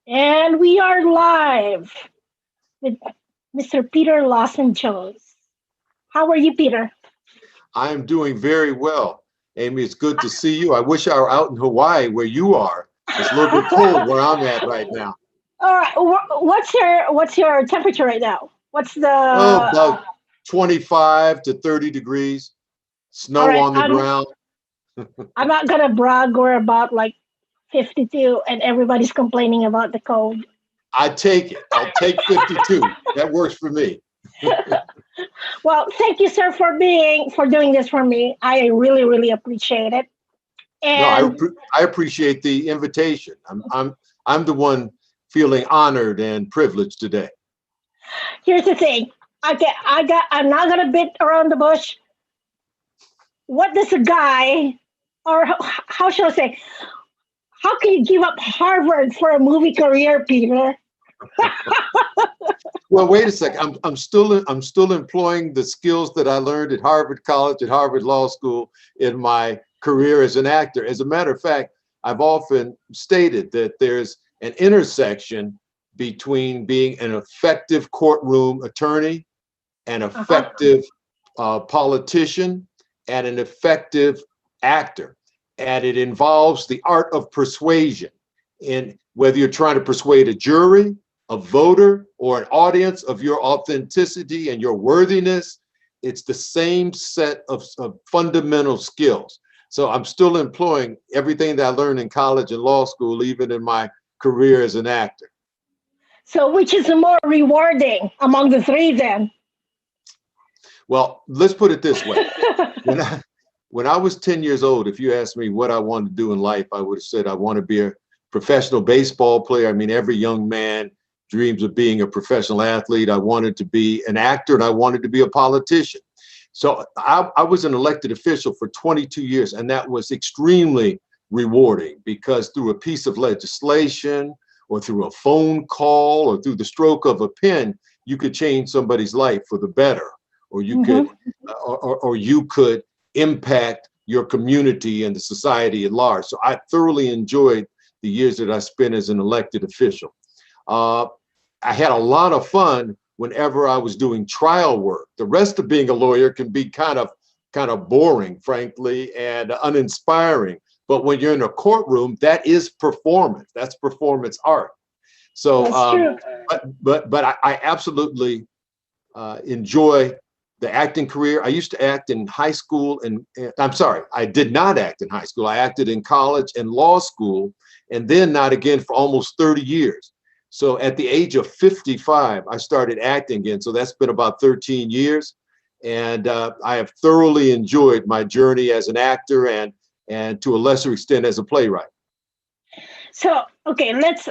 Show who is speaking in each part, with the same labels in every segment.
Speaker 1: And we are live with Mr. Peter Lawson Jones. How are you, Peter?
Speaker 2: I am doing very well. Amy, it's good to see you. I wish I were out in Hawaii where you are. It's a little bit cold where I'm at right now.
Speaker 1: All right. What's your temperature right now? What's the
Speaker 2: Oh, about 25 to 30 degrees,
Speaker 1: all
Speaker 2: snow
Speaker 1: right?
Speaker 2: on the ground.
Speaker 1: I'm not gonna brag. We're about like 52, and everybody's complaining about the cold.
Speaker 2: I take it. I'll take 52. That works for me.
Speaker 1: Well, thank you, sir, for doing this for me. I really, really appreciate it.
Speaker 2: No,
Speaker 1: And
Speaker 2: I appreciate the invitation. I'm the one feeling honored and privileged today.
Speaker 1: here's the thing. I'm not gonna beat around the bush. What does a guy, or how shall I say, how can you give up Harvard for a movie career, Peter?
Speaker 2: Well, wait a second. I'm still employing the skills that I learned at Harvard College, at Harvard Law School in my career as an actor. As a matter of fact, I've often stated that there's an intersection between being an effective courtroom attorney, an
Speaker 1: Uh-huh.
Speaker 2: effective politician, and an effective actor. And it involves the art of persuasion in whether you're trying to persuade a jury, a voter, or an audience of your authenticity and your worthiness. It's the same set of fundamental skills. So I'm still employing everything that I learned in college and law school, even in my career as an actor.
Speaker 1: So, which is more rewarding among the three then?
Speaker 2: Well, let's put it this way. When I when I was 10 years old, if you asked me what I wanted to do in life, I would have said I want to be a professional baseball player. I mean, every young man dreams of being a professional athlete. I wanted to be an actor and I wanted to be a politician. So I was an elected official for 22 years, and that was extremely rewarding because through a piece of legislation or through a phone call or through the stroke of a pen, you could change somebody's life for the better, or you could,
Speaker 1: Hmm.
Speaker 2: or you could impact your community and the society at large. So I thoroughly enjoyed the years that I spent as an elected official. Uh, I had a lot of fun whenever I was doing trial work. The rest of being a lawyer can be kind of boring, frankly, and uninspiring. But when you're in a courtroom, that is performance. That's performance art. So,
Speaker 1: That's true.
Speaker 2: but I absolutely enjoy the acting career. I used to act in high school, and I'm sorry, I did not act in high school. I acted in college and law school, and then not again for almost 30 years. So at the age of 55, I started acting again. So that's been about 13 years, and I have thoroughly enjoyed my journey as an actor and to a lesser extent as a playwright.
Speaker 1: So, okay, let's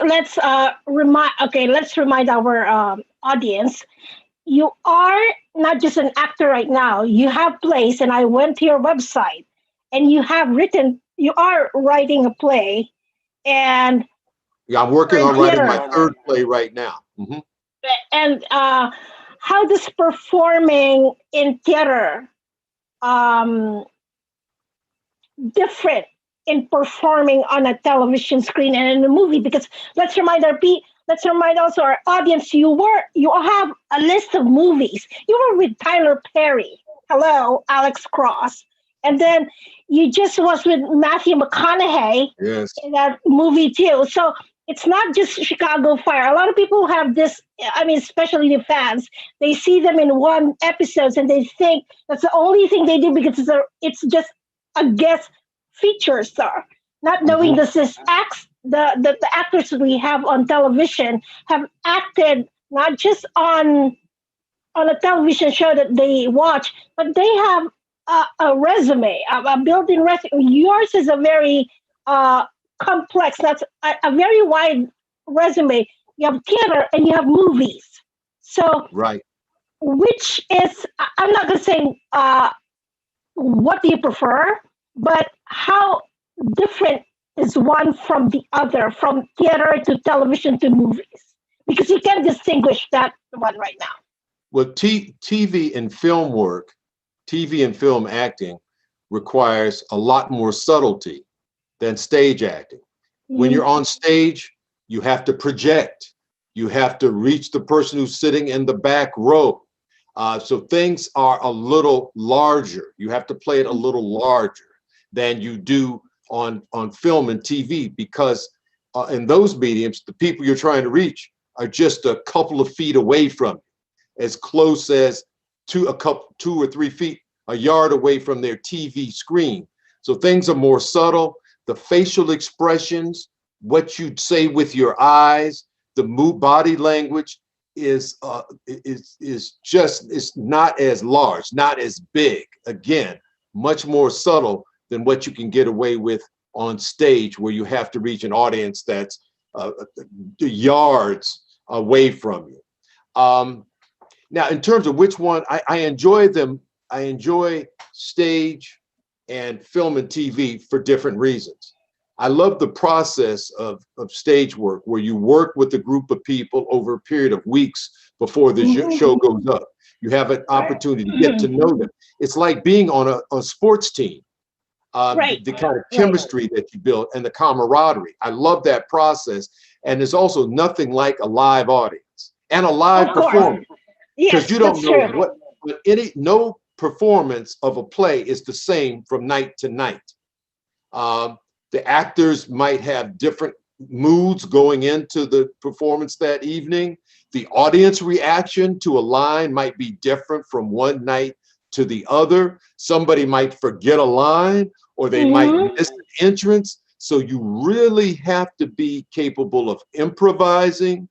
Speaker 1: remind our audience. You are not just an actor right now. You have plays, and I went to your website, and you are writing a play, and
Speaker 2: Yeah, I'm
Speaker 1: you're
Speaker 2: working
Speaker 1: in
Speaker 2: on writing
Speaker 1: theater.
Speaker 2: my third play right now.
Speaker 1: And how does performing in theater um, different in performing on a television screen and in a movie? Because let's remind also our audience, you have a list of movies. You were with Tyler Perry. Hello, Alex Cross. And then you just was with Matthew McConaughey
Speaker 2: Yes.
Speaker 1: in that movie too. So it's not just Chicago Fire. A lot of people have this, I mean, especially the fans, they see them in one episode and they think that's the only thing they do because it's just a guest feature star. Not knowing
Speaker 2: Hmm.
Speaker 1: this acts the actors we have on television have acted not just on a television show that they watch, but they have a resume, a built-in resume. Yours is a very uh, complex, that's a very wide resume. You have theater and you have movies. So,
Speaker 2: Right.
Speaker 1: which is, I'm not going to say what do you prefer, but how different is one from the other, from theater to television to movies? Because you can distinguish that one right now.
Speaker 2: Well, TV and film work, TV and film acting requires a lot more subtlety than stage acting. When
Speaker 1: Mm-hmm.
Speaker 2: you're on stage, You have to project. You have to reach the person who's sitting in the back row. So things are a little larger. You have to play it a little larger than you do on film and TV, because in those mediums, the people you're trying to reach are just a couple of feet away from you, as close as 2 or 3 feet, a yard away from their TV screen. So things are more subtle. The facial expressions, what you'd say with your eyes, the body language is not as large, not as big. Again, much more subtle than what you can get away with on stage, where you have to reach an audience that's yards away from you. Now, in terms of which one, I enjoy them. I enjoy stage and film and TV for different reasons. I love the process of stage work, where you work with a group of people over a period of weeks before the show goes up. You have an opportunity to get to know them. It's like being on a sports team. The kind of chemistry that you build and the camaraderie. I love that process. And there's also nothing like a live audience and a live performance. Because you don't know no performance of a play is the same from night to night. The actors might have different moods going into the performance that evening. The audience reaction to a line might be different from one night to the other. Somebody might forget a line, or they might miss an entrance. So you really have to be capable of improvising,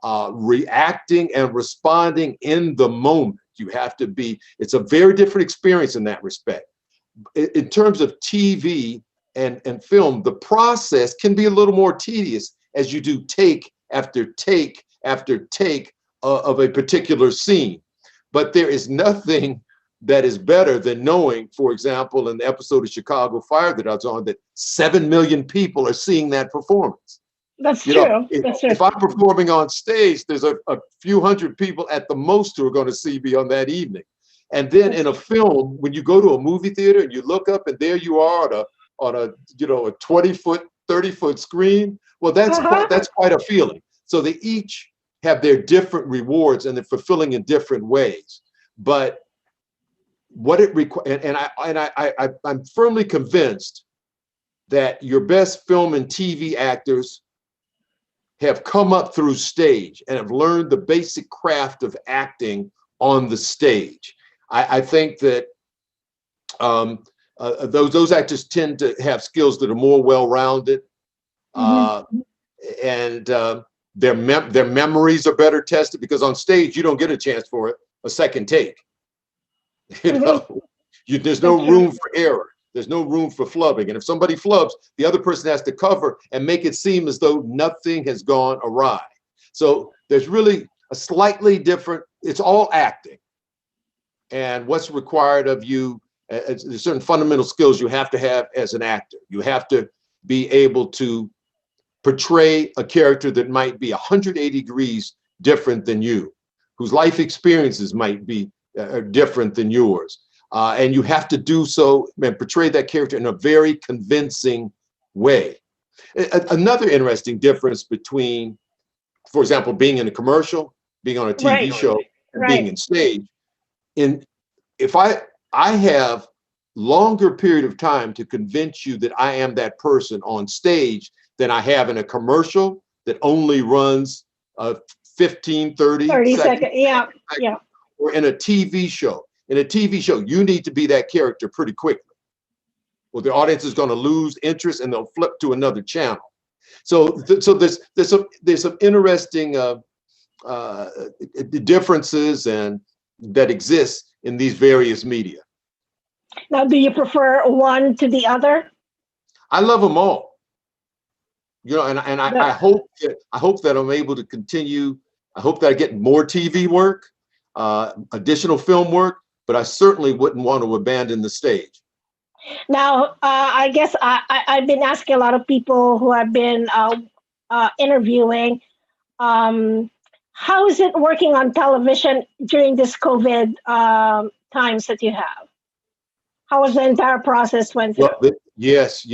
Speaker 2: reacting and responding in the moment. You have to be, it's a very different experience in that respect. In terms of TV and film, the process can be a little more tedious as you do take after take after take of a particular scene. But there is nothing that is better than knowing, for example, in the episode of Chicago Fire that I was on, that 7 million people are seeing that performance.
Speaker 1: That's true.
Speaker 2: If I'm performing on stage, there's a few hundred people at the most who are going to see me on that evening. And then in a film, when you go to a movie theater and you look up and there you are on a 20-foot, 30-foot screen, well, that's quite a feeling. So they each have their different rewards and they're fulfilling in different ways. But what it requires, and I'm firmly convinced that your best film and TV actors have come up through stage and have learned the basic craft of acting on the stage. I think that those actors tend to have skills that are more well-rounded, and their memories are better tested, because on stage you don't get a chance for a second take. There's no room for error. There's no room for flubbing. And if somebody flubs, the other person has to cover and make it seem as though nothing has gone awry. So there's really a slightly different, it's all acting. And what's required of you, there's certain fundamental skills you have to have as an actor. You have to be able to portray a character that might be 180 degrees different than you, whose life experiences might be different than yours. And you have to do so and portray that character in a very convincing way. Another interesting difference between, for example, being in a commercial, being on a TV show, and being in stage, if I have longer period of time to convince you that I am that person on stage than I have in a commercial that only runs 15, 30 seconds.
Speaker 1: Yeah.
Speaker 2: Or in a TV show. In a TV show, you need to be that character pretty quickly, or the audience is going to lose interest and they'll flip to another channel. So there's some interesting differences and that exist in these various media.
Speaker 1: Now, do you prefer one to the other?
Speaker 2: I love them all. I hope that I'm able to continue. I hope that I get more TV work, additional film work, but I certainly wouldn't want to abandon the stage.
Speaker 1: Now, I guess I've been asking a lot of people who I've been interviewing, how is it working on television during this COVID times that you have? How was the entire process went through?
Speaker 2: Well, yes.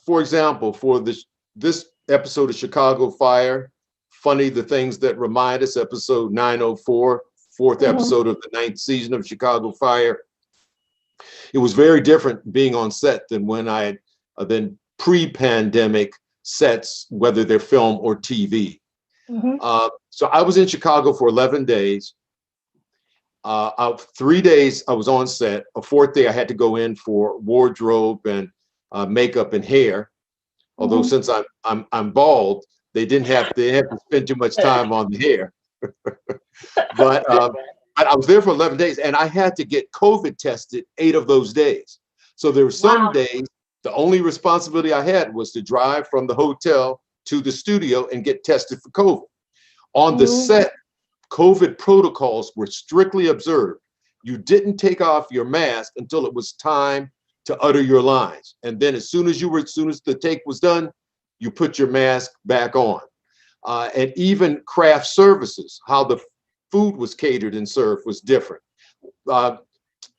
Speaker 2: For example, for this episode of Chicago Fire. Funny, the things that remind us, episode 904, fourth episode of the 9th season of Chicago Fire. It was very different being on set than when I had been pre-pandemic sets, whether they're film or TV. So I was in Chicago for 11 days. 3 days I was on set. A fourth day I had to go in for wardrobe and makeup and hair. Although since I'm bald, they didn't have to spend too much time on the hair. But I was there for 11 days, and I had to get COVID tested 8 of those days. So there were some days the only responsibility I had was to drive from the hotel to the studio and get tested for COVID. On the set, COVID protocols were strictly observed. You didn't take off your mask until it was time to utter your lines. And then as soon as the take was done, you put your mask back on. And even craft services, how the food was catered and served was different.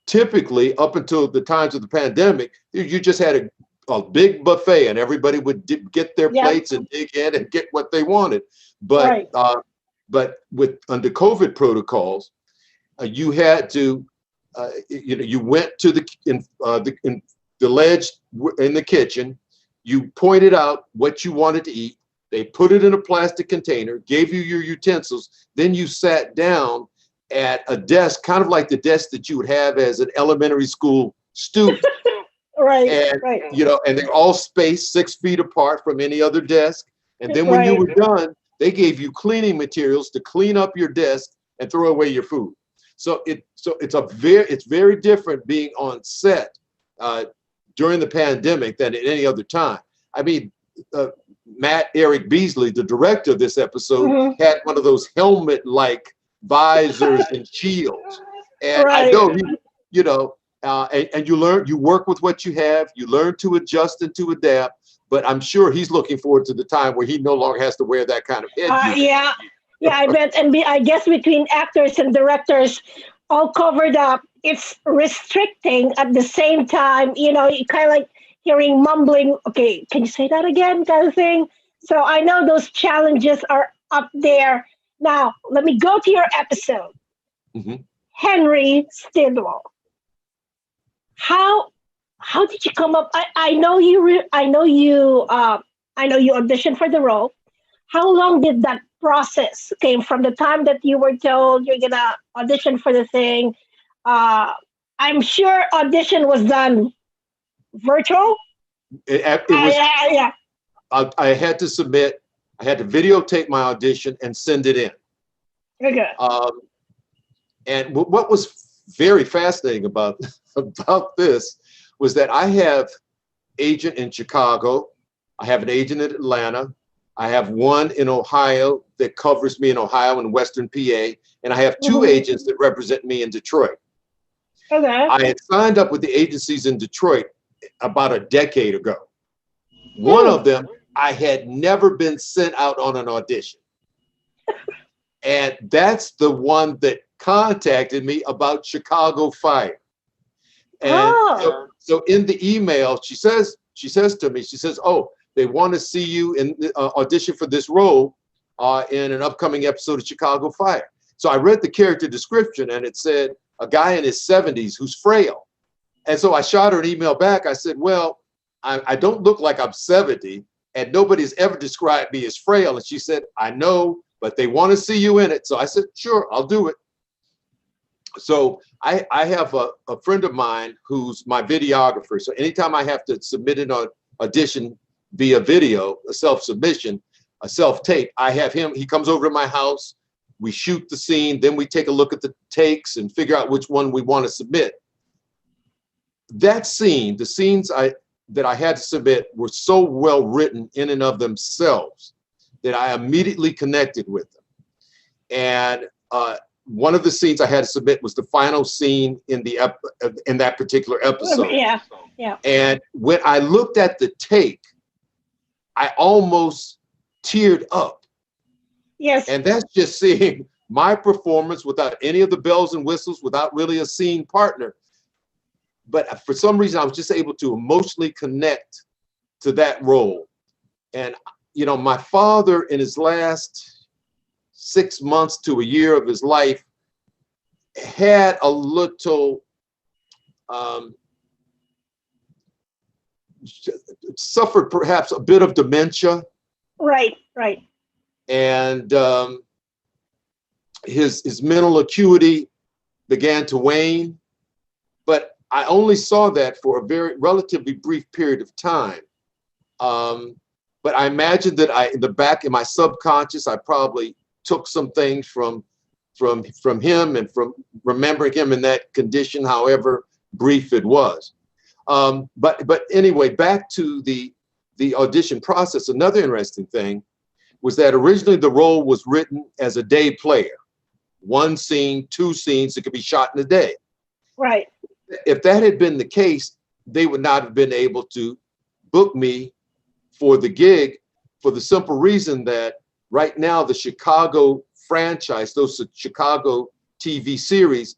Speaker 2: Typically, up until the times of the pandemic, you just had a big buffet and everybody would get their plates and dig in and get what they wanted. But with under COVID protocols, you had to, you went to the ledge in the kitchen, you pointed out what you wanted to eat, they put it in a plastic container, gave you your utensils, then you sat down at a desk, kind of like the desk that you would have as an elementary school student. And they're all spaced 6 feet apart from any other desk. And then when you were done, they gave you cleaning materials to clean up your desk and throw away your food. So it's very different being on set during the pandemic than at any other time. I mean, Matt Eric Beasley, the director of this episode, had one of those helmet-like visors and shields. And I know and you work with what you have, you learn to adjust and to adapt. But I'm sure he's looking forward to the time where he no longer has to wear that kind of headgear.
Speaker 1: I bet. And I guess between actors and directors all covered up, it's restricting at the same time, you kind of like hearing mumbling, okay, can you say that again, kind of thing. So I know those challenges are up there. Now, let me go to your episode. Henry Stidwell. How did you come up? I know you auditioned for the role. How long did that process came from the time that you were told you're gonna audition for the thing? I'm sure audition was done virtual.
Speaker 2: It was. I had to submit. I had to videotape my audition and send it in.
Speaker 1: Okay.
Speaker 2: And what was very fascinating about this was that I have agent in Chicago, I have an agent in Atlanta, I have one in Ohio that covers me in Ohio and Western PA, and I have 2 agents that represent me in Detroit.
Speaker 1: Okay.
Speaker 2: I had signed up with the agencies in Detroit about a decade ago. One of them, I had never been sent out on an audition. And that's the one that contacted me about Chicago Fire. And so in the email, she says to me, oh, they want to see you in the audition for this role in an upcoming episode of Chicago Fire. So I read the character description and it said a guy in his 70s who's frail. And so I shot her an email back. I said, well, I don't look like I'm 70 and nobody's ever described me as frail. And she said, I know, but they want to see you in it. So I said, sure, I'll do it. So I have a friend of mine who's my videographer. So anytime I have to submit an audition via video, a self-submission, a self-tape, I have him, he comes over to my house, we shoot the scene, then we take a look at the takes and figure out which one we want to submit. That scene, the scenes that I had to submit were so well written in and of themselves that I immediately connected with them. And one of the scenes I had to submit was the final scene in that particular episode.
Speaker 1: Yeah.
Speaker 2: And when I looked at the take, I almost teared up.
Speaker 1: Yes.
Speaker 2: And that's just seeing my performance without any of the bells and whistles, without really a scene partner. But for some reason, I was just able to emotionally connect to that role. And you know, my father in his last 6 months to a year of his life had a little, suffered perhaps a bit of dementia.
Speaker 1: Right, right.
Speaker 2: And his mental acuity began to wane. But I only saw that for a very relatively brief period of time. But I imagine that in the back in my subconscious, I probably took some things from him and from remembering him in that condition, however brief it was. But anyway, back to the audition process. Another interesting thing was that originally the role was written as a day player, 1 scene, 2 scenes. It could be shot in a day.
Speaker 1: Right.
Speaker 2: If that had been the case, they would not have been able to book me for the gig, for the simple reason that right now the Chicago franchise, those Chicago TV series,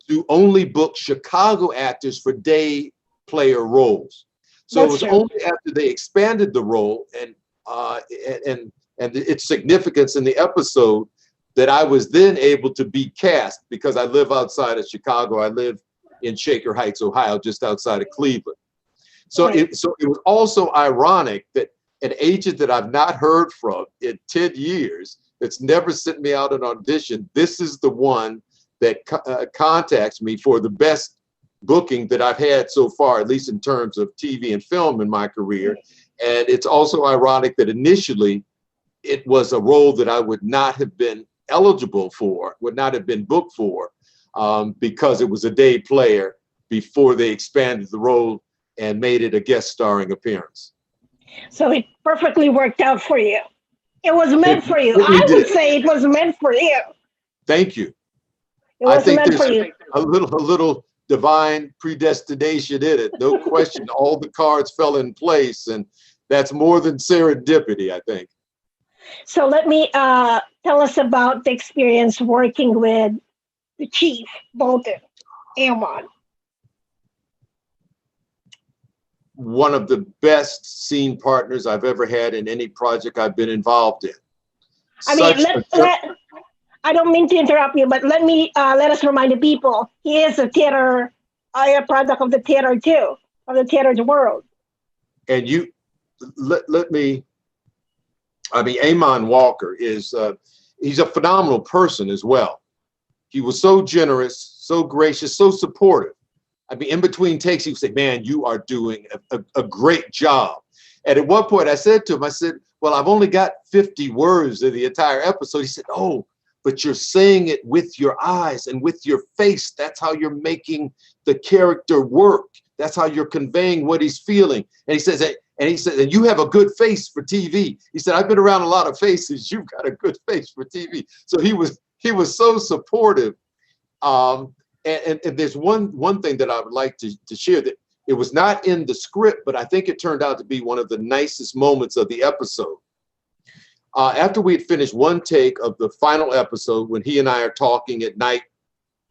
Speaker 2: do only book Chicago actors for day player roles. So
Speaker 1: That's
Speaker 2: it was
Speaker 1: true.
Speaker 2: only after they expanded the role and its significance in the episode that I was then able to be cast, because I live outside of Chicago. I live in Shaker Heights, Ohio, just outside of Cleveland. So,
Speaker 1: Right.
Speaker 2: it was also ironic that an agent that I've not heard from in 10 years, that's never sent me out an audition, this is the one that contacts me for the best booking that I've had so far, at least in terms of TV and film in my career. And it's also ironic that initially it was a role that I would not have been eligible for, would not have been booked for, because it was a day player before they expanded the role and made it a guest starring appearance.
Speaker 1: So it perfectly worked out for you. It was meant
Speaker 2: It
Speaker 1: for you.
Speaker 2: really
Speaker 1: I would
Speaker 2: did.
Speaker 1: say it was meant for you.
Speaker 2: Thank you.
Speaker 1: It
Speaker 2: I
Speaker 1: was
Speaker 2: think
Speaker 1: meant
Speaker 2: there's
Speaker 1: for you.
Speaker 2: a little divine predestination in it, no question. All the cards fell in place, and that's more than serendipity, I think.
Speaker 1: So let me tell us about the experience working with the chief, Bolton, Amon.
Speaker 2: One of the best scene partners I've ever had in any project I've been involved in.
Speaker 1: I mean,
Speaker 2: Such a
Speaker 1: I don't mean to interrupt you, but let us remind the people he is a theater, a product of the theater too, of the theater world.
Speaker 2: and you let me, I mean, Amon Walker is he's a phenomenal person as well. He was so generous, so gracious, so supportive. I mean, in between takes, he would say, "Man, you are doing a great job." And at one point I said to him, I said, "Well, I've only got 50 words in the entire episode." He said, "Oh, but you're saying it with your eyes and with your face. That's how you're making the character work. That's how you're conveying what he's feeling." And he says, and you have a good face for TV. He said, "I've been around a lot of faces. You've got a good face for TV." So he was so supportive. And there's one thing that I would like to share, that it was not in the script, but I think it turned out to be one of the nicest moments of the episode. After we had finished one take of the final episode, when he and I are talking at night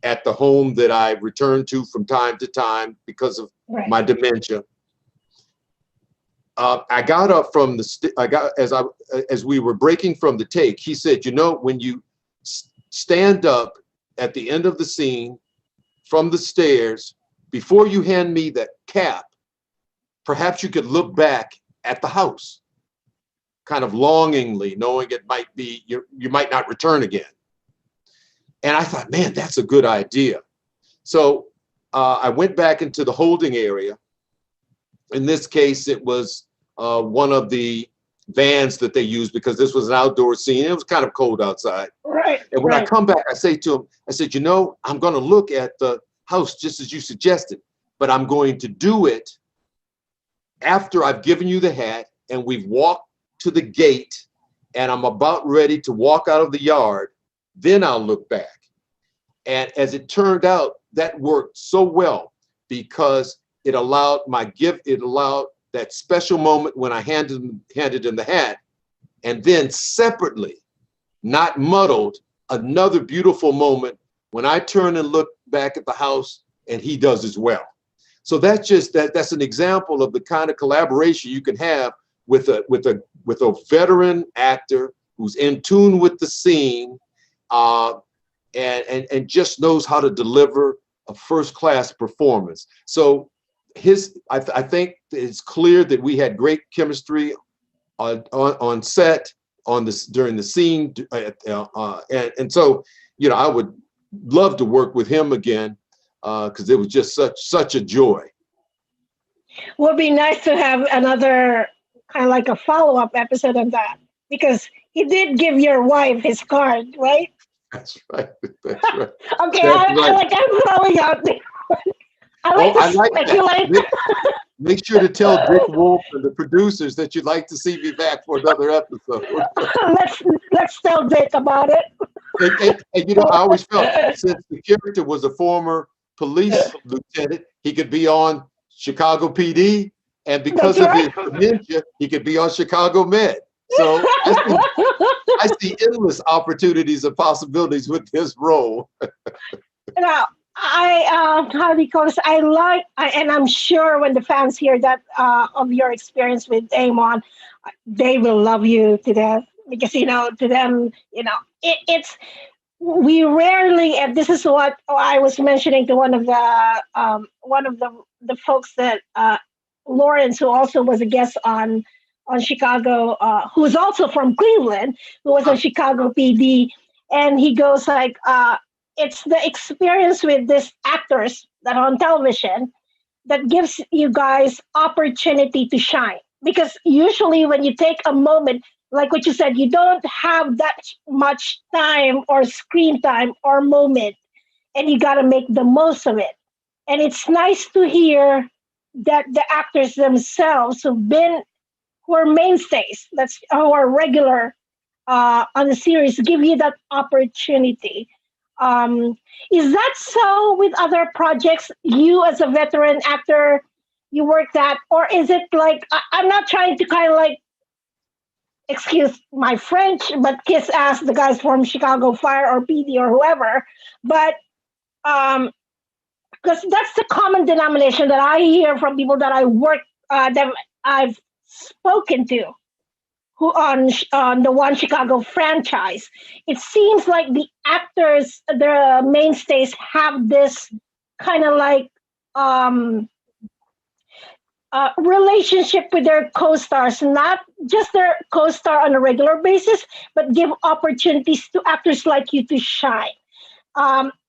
Speaker 2: at the home that I return to from time to time because of my dementia, I got up from as we were breaking from the take, he said, "You know, when you stand up at the end of the scene from the stairs, before you hand me that cap, perhaps you could look back at the house, kind of longingly, knowing it might be, you might not return again." And I thought, man, that's a good idea. So I went back into the holding area. In this case, it was one of the vans that they used, because this was an outdoor scene. It was kind of cold outside.
Speaker 1: Right.
Speaker 2: And when I come back, I say to him, I said, "You know, I'm going to look at the house just as you suggested, but I'm going to do it after I've given you the hat and we've walked to the gate and I'm about ready to walk out of the yard. Then I'll look back." And as it turned out, that worked so well, because it allowed that special moment when I handed him the hat, and then separately, not muddled, another beautiful moment when I turn and look back at the house and he does as well. So that's an example of the kind of collaboration you can have with a with a veteran actor who's in tune with the scene, and just knows how to deliver a first-class performance. So I think it's clear that we had great chemistry on set, during the scene, and so, you know, I would love to work with him again, because it was just such a joy.
Speaker 1: Would be nice to have another kind of like a follow-up episode on that, because he did give your wife his card, right?
Speaker 2: That's right. That's right.
Speaker 1: Okay,
Speaker 2: That's right.
Speaker 1: I'm throwing out there. I like
Speaker 2: Oh,
Speaker 1: to
Speaker 2: I like
Speaker 1: speculate.
Speaker 2: that. Make sure to tell Dick Wolf and the producers that you'd like to see me back for another episode.
Speaker 1: let's tell Dick about it.
Speaker 2: And you know, I always felt, since the character was a former police lieutenant, he could be on Chicago PD, and because
Speaker 1: That's
Speaker 2: of his
Speaker 1: right.
Speaker 2: dementia, he could be on Chicago Med. So I see endless opportunities and possibilities with this role.
Speaker 1: Now, how do you call this? And I'm sure when the fans hear that of your experience with Amon, they will love you to death, because to them, it's we rarely, and this is what I was mentioning to one of the folks that Lawrence, who also was a guest on Chicago, who's also from Cleveland, who was on Chicago PD, and he goes like, it's the experience with these actors that are on television that gives you guys opportunity to shine. Because usually when you take a moment, like what you said, you don't have that much time or screen time or moment, and you got to make the most of it. And it's nice to hear that the actors themselves who are mainstays, who are regular on the series, give you that opportunity. Um, is that so with other projects? You as a veteran actor, you work that, or is it like, I'm not trying to kind of like, excuse my French, but kiss ass the guys from Chicago Fire or PD or whoever, but because that's the common denomination that I hear from people that I work that I've spoken to, who on the One Chicago franchise. It seems like the actors, the mainstays, have this kind of like relationship with their co-stars, not just their co-star on a regular basis, but give opportunities to actors like you to shine.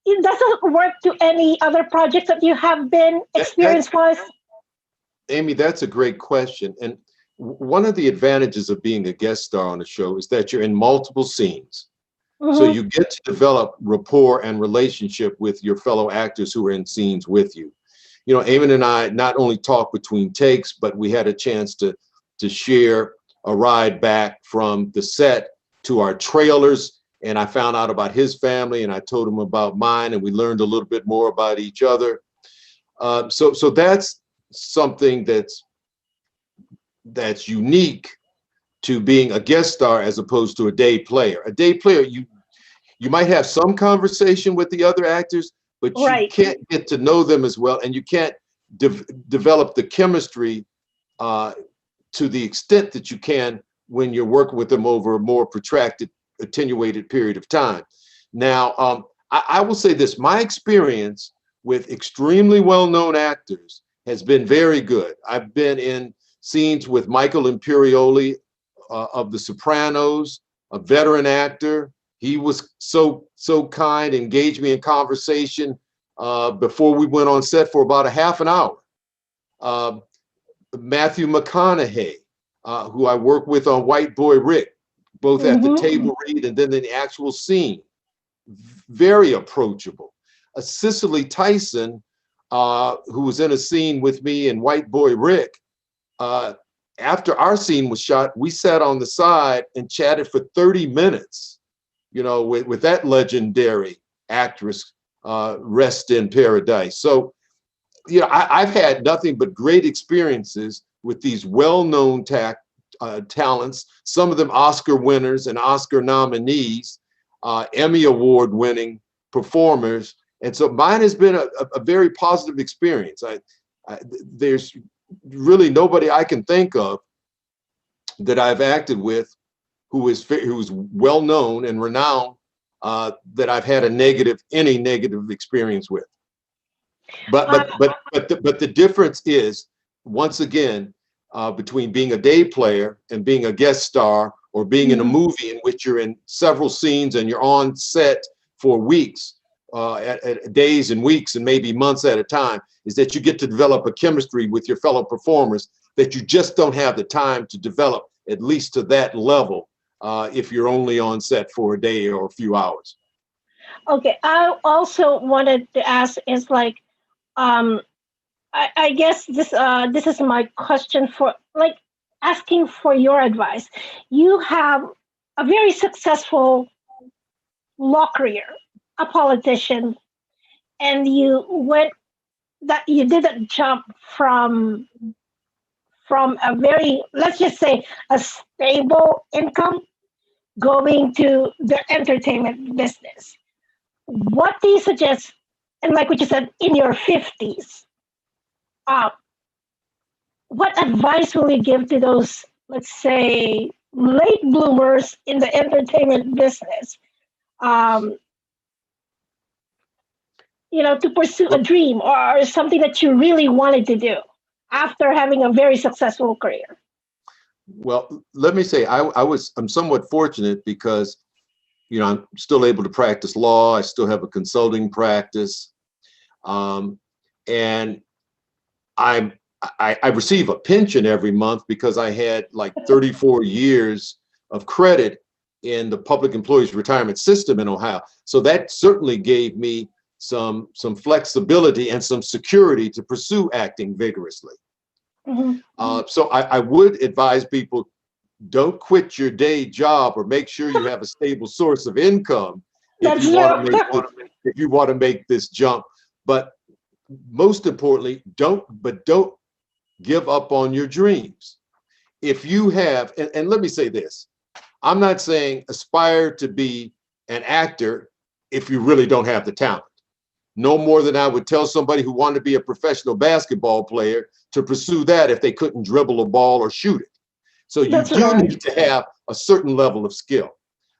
Speaker 1: It doesn't work to any other projects that you have been experience-wise?
Speaker 2: Amy, that's a great question. And one of the advantages of being a guest star on a show is that you're in multiple scenes.
Speaker 1: Mm-hmm.
Speaker 2: So you get to develop rapport and relationship with your fellow actors who are in scenes with you. You know, Eamon and I not only talk between takes, but we had a chance to share a ride back from the set to our trailers. And I found out about his family, and I told him about mine, and we learned a little bit more about each other. So that's something that's unique to being a guest star as opposed to a day player. A day player, you might have some conversation with the other actors, but you can't get to know them as well, and you can't develop the chemistry to the extent that you can when you're working with them over a more protracted, attenuated period of time. Now, I will say this, my experience with extremely well-known actors has been very good. I've been in scenes with Michael Imperioli of The Sopranos, a veteran actor. He was so kind, engaged me in conversation before we went on set for about a half an hour. Matthew McConaughey, who I work with on White Boy Rick, both at the table read and then in the actual scene. Very approachable. Cicely Tyson, who was in a scene with me in White Boy Rick, after our scene was shot, we sat on the side and chatted for 30 minutes, with that legendary actress, rest in paradise. So, I've had nothing but great experiences with these well-known talents, some of them Oscar winners and Oscar nominees, Emmy Award-winning performers. And so mine has been a very positive experience. There's really nobody I can think of that I've acted with who's well known and renowned, that I've had any negative experience with. But the difference is, once again, between being a day player and being a guest star, or being in a movie in which you're in several scenes and you're on set for weeks, at days and weeks and maybe months at a time, is that you get to develop a chemistry with your fellow performers that you just don't have the time to develop, at least to that level, if you're only on set for a day or a few hours.
Speaker 1: Okay, I also wanted to ask is like, um, I guess this is my question for like asking for your advice. You have a very successful law career, a politician, and you did a jump from a very, let's just say, a stable income going to the entertainment business. What do you suggest? And like what you said, in your 50s, uh, what advice will you give to those, let's say, late bloomers in the entertainment business? Um, to pursue a dream or something that you really wanted to do after having a very successful career.
Speaker 2: Well, let me say, I'm somewhat fortunate because, I'm still able to practice law. I still have a consulting practice. And I receive a pension every month because I had like 34 years of credit in the public employees retirement system in Ohio. So that certainly gave me some flexibility and some security to pursue acting vigorously. So I would advise people, don't quit your day job, or make sure you have a stable source of income if you want to make this jump. But most importantly, don't give up on your dreams. If you have, and let me say this, I'm not saying aspire to be an actor if you really don't have the talent. No more than I would tell somebody who wanted to be a professional basketball player to pursue that if they couldn't dribble a ball or shoot it. So you need to have a certain level of skill.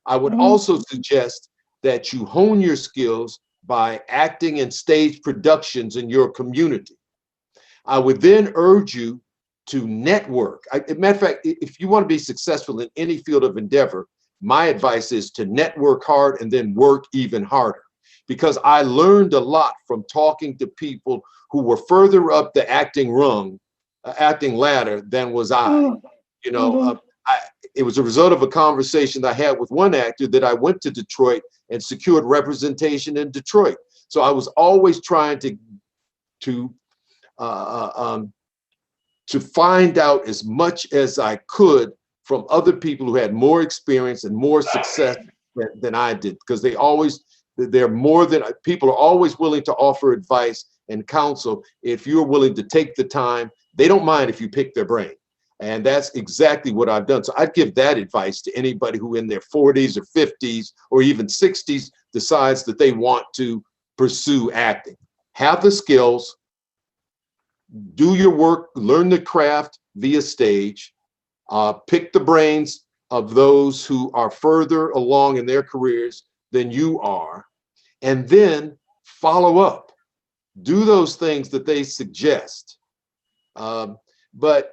Speaker 2: I would also suggest that you hone your skills by acting in stage productions in your community. I would then urge you to network. Matter of fact, if you want to be successful in any field of endeavor, my advice is to network hard and then work even harder. Because I learned a lot from talking to people who were further up the acting ladder than was I. It was a result of a conversation that I had with one actor that I went to Detroit and secured representation in Detroit. So I was always trying to find out as much as I could from other people who had more experience and more success than I did, because people are always willing to offer advice and counsel if you're willing to take the time. They don't mind if you pick their brain. And that's exactly what I've done. So I'd give that advice to anybody who in their 40s or 50s or even 60s decides that they want to pursue acting. Have the skills, do your work, learn the craft via stage, pick the brains of those who are further along in their careers than you are, and then follow up. Do those things that they suggest. But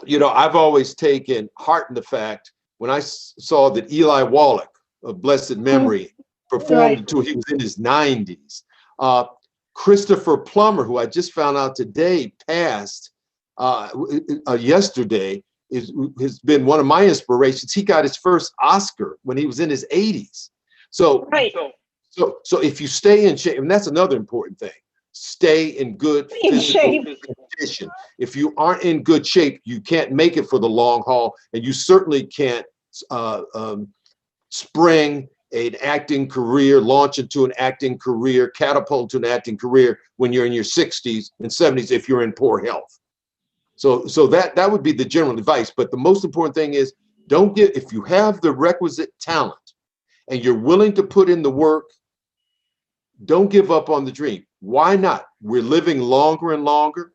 Speaker 2: I've always taken heart in the fact when I saw that Eli Wallach of blessed memory performed until he was in his 90s. Christopher Plummer, who I just found out today passed yesterday, has been one of my inspirations. He got his first Oscar when he was in his 80s. So if you stay in shape, and that's another important thing, stay in good physical condition. If you aren't in good shape, you can't make it for the long haul, and you certainly can't spring an acting career, launch into an acting career, catapult to an acting career when you're in your 60s and 70s if you're in poor health. So that would be the general advice. But the most important thing is, if you have the requisite talent and you're willing to put in the work, don't give up on the dream. Why not? We're living longer and longer.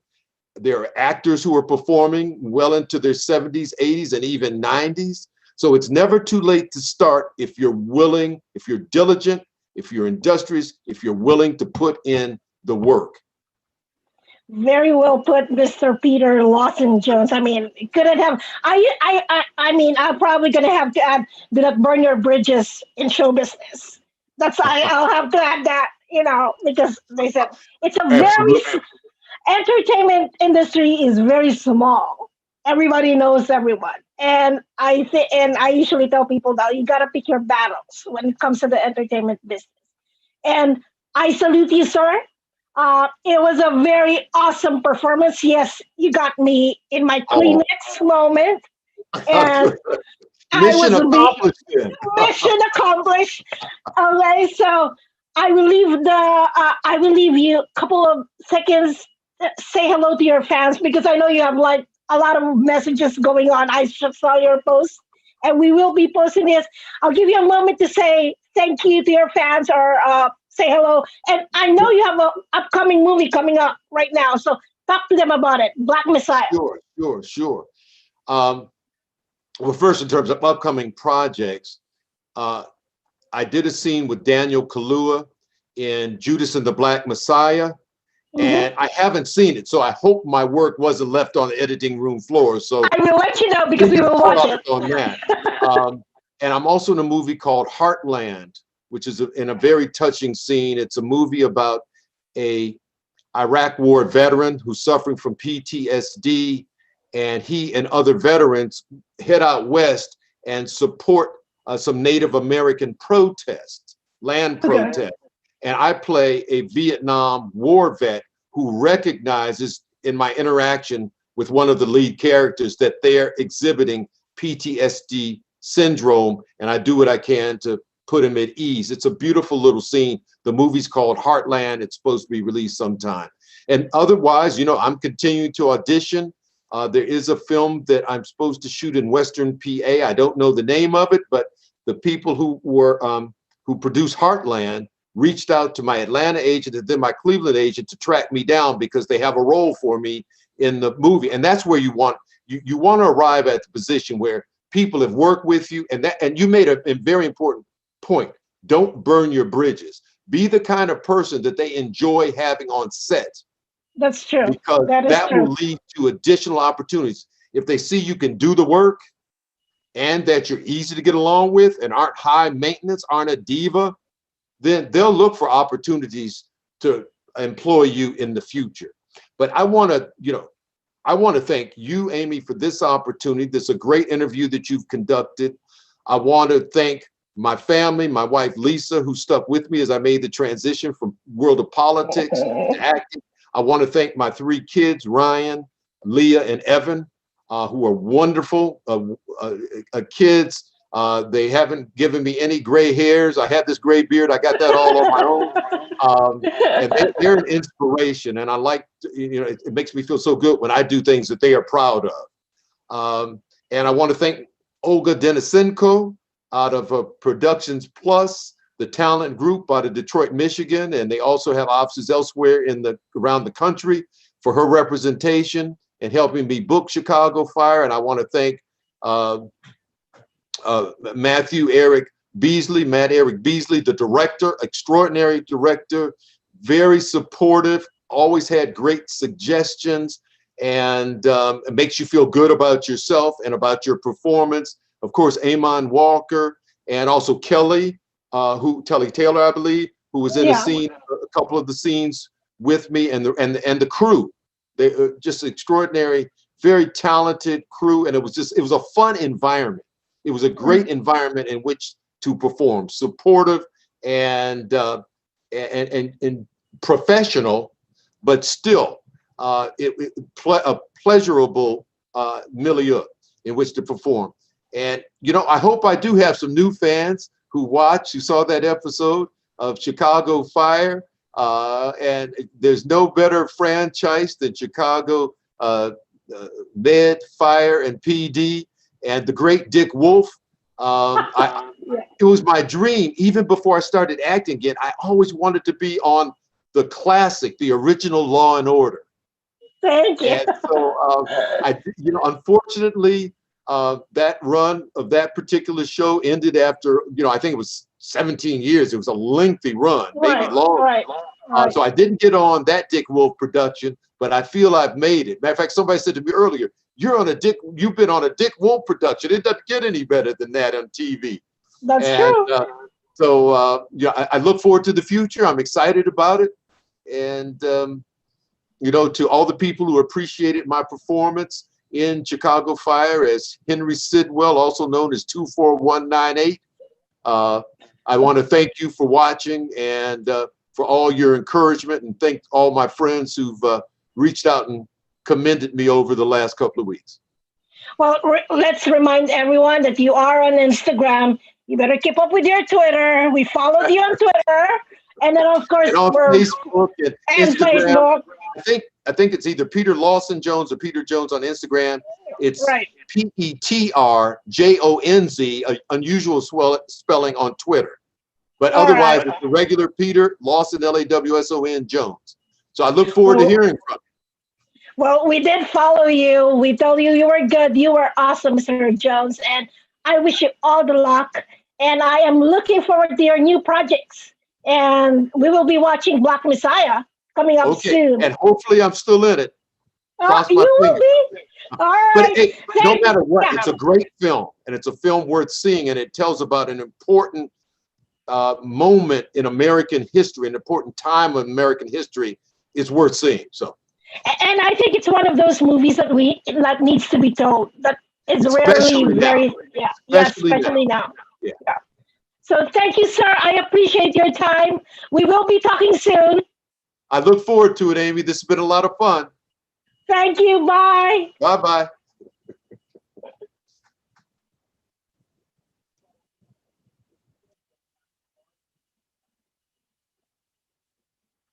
Speaker 2: There are actors who are performing well into their 70s, 80s, and even 90s. So it's never too late to start if you're willing, if you're diligent, if you're industrious, if you're willing to put in the work.
Speaker 1: Very well put, Mr. Peter Lawson Jones. I mean, couldn't have. I mean, I'm probably gonna have to add, do not burn your bridges in show business. I'll have to add that, because they said it's a very
Speaker 2: Absolutely.
Speaker 1: entertainment industry is very small. Everybody knows everyone, and I usually tell people that you gotta pick your battles when it comes to the entertainment business. And I salute you, sir. It was a very awesome performance. Yes, you got me in my
Speaker 2: Oh,
Speaker 1: Kleenex moment, and I
Speaker 2: mission
Speaker 1: was
Speaker 2: accomplished then.
Speaker 1: mission accomplished. Okay, so I will leave you a couple of seconds. Say hello to your fans because I know you have like a lot of messages going on. I just saw your post, and we will be posting this. I'll give you a moment to say thank you to your fans or say hello. And I know you have an upcoming movie coming up right now, so talk to them about it. Black Messiah.
Speaker 2: Sure. Well, first, in terms of upcoming projects, I did a scene with Daniel Kaluuya in Judas and the Black Messiah, and I haven't seen it, so I hope my work wasn't left on the editing room floor. So
Speaker 1: I will let you know because we will watch it.
Speaker 2: On that. And I'm also in a movie called Heartland, which is in a very touching scene. It's a movie about a Iraq War veteran who's suffering from PTSD, and he and other veterans head out west and support some Native American protests, land protests. And I play a Vietnam War vet who recognizes in my interaction with one of the lead characters that they're exhibiting PTSD syndrome, and I do what I can to put him at ease. It's a beautiful little scene. The movie's called Heartland. It's supposed to be released sometime. And otherwise, I'm continuing to audition. There is a film that I'm supposed to shoot in Western PA. I don't know the name of it, but the people who produced Heartland reached out to my Atlanta agent and then my Cleveland agent to track me down because they have a role for me in the movie. And that's where you want to arrive at the position where people have worked with you, and you made a very important point. Don't burn your bridges. Be the kind of person that they enjoy having on set.
Speaker 1: That's true.
Speaker 2: Because that will lead to additional opportunities. If they see you can do the work and that you're easy to get along with and aren't high maintenance, aren't a diva, then they'll look for opportunities to employ you in the future. But I want to thank you, Amy, for this opportunity. This is a great interview that you've conducted. I want to thank my family, my wife, Lisa, who stuck with me as I made the transition from world of politics to acting. I want to thank my 3 kids, Ryan, Leah, and Evan, who are wonderful kids. They haven't given me any gray hairs. I have this gray beard. I got that all on my own. And they're an inspiration. And I like, it makes me feel so good when I do things that they are proud of. And I want to thank Olga Denisenko out of Productions Plus, the talent group out of Detroit, Michigan. And they also have offices elsewhere around the country for her representation and helping me book Chicago Fire. And I want to thank Matt Eric Beasley, the director, extraordinary director, very supportive, always had great suggestions, and it makes you feel good about yourself and about your performance. Of course, Amon Walker, and also Kelly Taylor, I believe, who was in a couple of the scenes with me, and the crew. They just extraordinary, very talented crew, and it was a fun environment. It was a great environment in which to perform, supportive and professional, but still a pleasurable milieu in which to perform. And I hope I do have some new fans who saw that episode of Chicago Fire. And there's no better franchise than Chicago Med, Fire, and PD. And the great Dick Wolf. It was my dream, even before I started acting again. I always wanted to be on the classic, the original Law and Order.
Speaker 1: Thank you.
Speaker 2: And so, unfortunately, that run of that particular show ended after, I think it was 17 years. It was a lengthy run, maybe
Speaker 1: Right,
Speaker 2: long.
Speaker 1: right, right.
Speaker 2: So I didn't get on that Dick Wolf production, but I feel I've made it. Matter of fact, somebody said to me earlier, you've been on a Dick Wolf production. It doesn't get any better than that on TV.
Speaker 1: That's
Speaker 2: And
Speaker 1: true.
Speaker 2: I look forward to the future. I'm excited about it. And, to all the people who appreciated my performance in Chicago Fire as Henry Sidwell, also known as 24198. I want to thank you for watching and for all your encouragement, and thank all my friends who've reached out and commended me over the last couple of weeks.
Speaker 1: Well, let's remind everyone that you are on Instagram. You better keep up with your Twitter. We followed you on Twitter. And then, of course,
Speaker 2: And on Facebook and Instagram.
Speaker 1: Facebook.
Speaker 2: I think it's either Peter Lawson Jones or Peter Jones on Instagram. It's
Speaker 1: Right.
Speaker 2: PeterJonz, unusual spelling on Twitter. But otherwise, it's the regular Peter Lawson, Lawson Jones. So I look forward to hearing from you.
Speaker 1: Well, we did follow you. We told you were good. You were awesome, Mr. Jones. And I wish you all the luck. And I am looking forward to your new projects. And we will be watching Black Messiah coming up soon.
Speaker 2: And hopefully I'm still in it.
Speaker 1: You will be. All right.
Speaker 2: But hey, no matter what, it's a great film, and it's a film worth seeing, and it tells about an important moment in American history, an important time of American history. Is worth seeing. So.
Speaker 1: And I think it's one of those movies that needs to be told. That is
Speaker 2: Especially
Speaker 1: rarely
Speaker 2: now.
Speaker 1: Especially now.
Speaker 2: Yeah.
Speaker 1: So thank you, sir. I appreciate your time. We will be talking soon.
Speaker 2: I look forward to it, Amy. This has been a lot of fun.
Speaker 1: Thank you. Bye.
Speaker 2: Bye-bye.